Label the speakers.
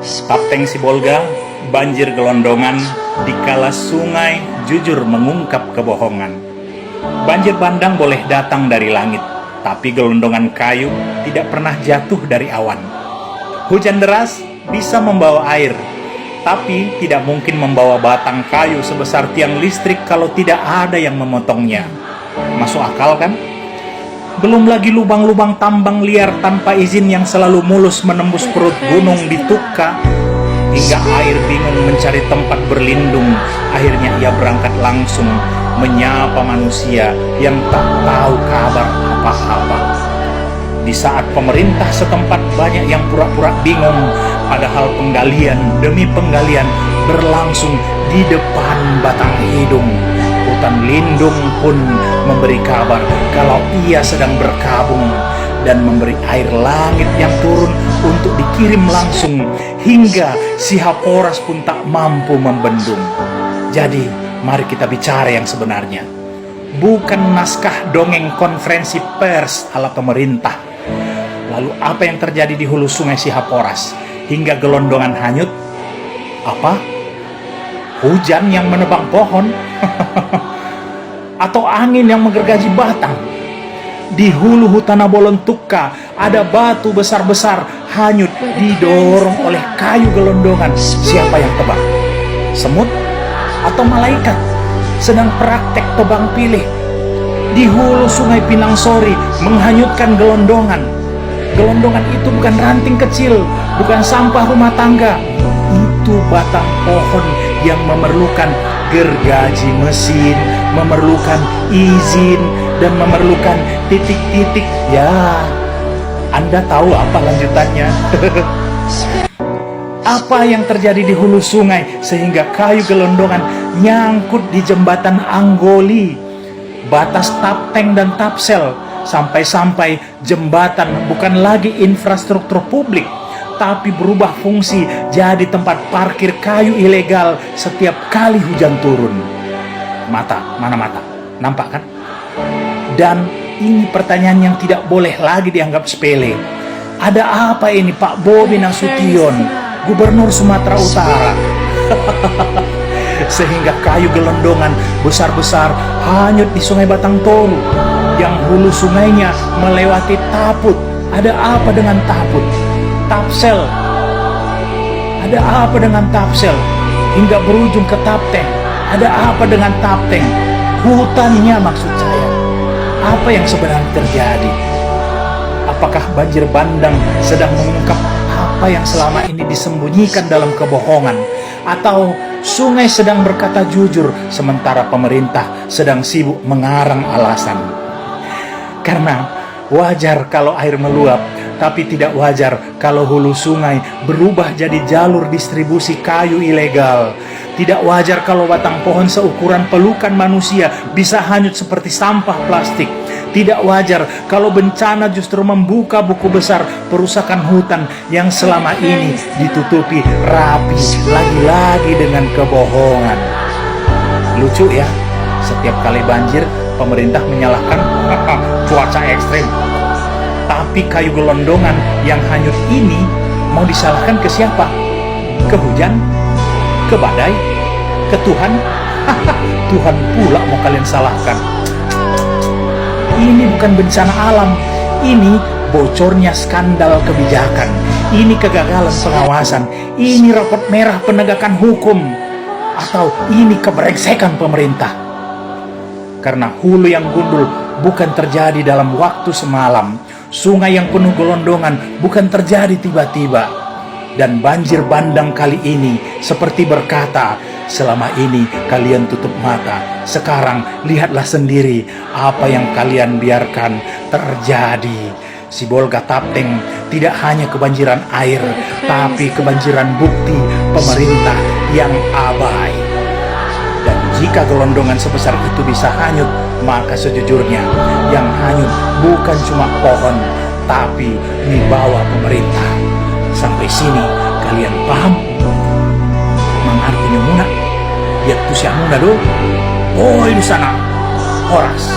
Speaker 1: Kapten Sibolga, banjir gelondongan, dikala sungai jujur mengungkap kebohongan. Banjir bandang boleh datang dari langit, tapi gelondongan kayu tidak pernah jatuh dari awan. Hujan deras bisa membawa air, tapi tidak mungkin membawa batang kayu sebesar tiang listrik kalau tidak ada yang memotongnya. Masuk akal kan? Belum lagi lubang-lubang tambang liar tanpa izin yang selalu mulus menembus perut gunung di Tukka, hingga air bingung mencari tempat berlindung. Akhirnya ia berangkat langsung menyapa manusia yang tak tahu kabar apa-apa. Di saat pemerintah setempat banyak yang pura-pura bingung, padahal penggalian demi penggalian berlangsung di depan batang hidung. Hutan lindung pun memberi kabar kalau ia sedang berkabung dan memberi air langit yang turun untuk dikirim langsung, hingga si Haporas pun tak mampu membendung. Jadi mari kita bicara yang sebenarnya, bukan naskah dongeng konferensi pers ala pemerintah. Lalu apa yang terjadi di hulu sungai Sihaporas hingga gelondongan hanyut? Apa? Hujan yang menebang pohon? Atau angin yang menggergaji batang? Di hulu Hutana Bolon Tukka ada batu besar-besar hanyut didorong oleh kayu gelondongan. Siapa yang tebang? Semut atau malaikat sedang praktek tebang pilih? Di hulu sungai Pinang Sori menghanyutkan gelondongan. Gelondongan itu bukan ranting kecil, bukan sampah rumah tangga. Itu batang pohon yang memerlukan gergaji mesin, memerlukan izin, dan memerlukan titik-titik. Ya, Anda tahu apa lanjutannya? Apa yang terjadi di hulu sungai sehingga kayu gelondongan nyangkut di jembatan Anggoli, batas Tapteng dan Tapsel, sampai-sampai jembatan bukan lagi infrastruktur publik, tapi berubah fungsi jadi tempat parkir kayu ilegal setiap kali hujan turun. Mana mata? Nampak kan? Dan ini pertanyaan yang tidak boleh lagi dianggap sepele. Ada apa ini Pak Bobi Nasution, Gubernur Sumatera Utara? Sehingga kayu gelondongan besar-besar hanyut di Sungai Batang Toru yang hulu sungainya melewati Taput. Ada apa dengan Taput? Tapsel, ada apa dengan Tapsel? Hingga berujung ke Tapteng, ada apa dengan Tapteng? Hutannya maksud saya. Apa yang sebenarnya terjadi? Apakah banjir bandang sedang mengungkap apa yang selama ini disembunyikan dalam kebohongan? Atau sungai sedang berkata jujur sementara pemerintah sedang sibuk mengarang alasan? Karena wajar kalau air meluap, tapi tidak wajar kalau hulu sungai berubah jadi jalur distribusi kayu ilegal. Tidak wajar kalau batang pohon seukuran pelukan manusia bisa hanyut seperti sampah plastik. Tidak wajar kalau bencana justru membuka buku besar perusakan hutan yang selama ini ditutupi rapi lagi-lagi dengan kebohongan. Lucu ya, setiap kali banjir pemerintah menyalahkan cuaca ekstrim. Tapi kayu gelondongan yang hanyut ini mau disalahkan ke siapa? Ke hujan? Ke badai? Ke Tuhan? Tuhan pula mau kalian salahkan. Ini bukan bencana alam. Ini bocornya skandal kebijakan. Ini kegagalan pengawasan. Ini rapot merah penegakan hukum. Atau ini kebrengsekan pemerintah. Karena hulu yang gundul bukan terjadi dalam waktu semalam. Sungai yang penuh gelondongan bukan terjadi tiba-tiba. Dan banjir bandang kali ini seperti berkata, selama ini kalian tutup mata. Sekarang lihatlah sendiri apa yang kalian biarkan terjadi. Sibolga Tapteng tidak hanya kebanjiran air, tapi kebanjiran bukti pemerintah yang abai. Dan jika gelondongan sebesar itu bisa hanyut, maka sejujurnya yang hanyut bukan cuma pohon, tapi wibawa pemerintah. Sampai sini kalian paham? Mengartinya muna, ya tuh si muna do. Oh di sana, Horas.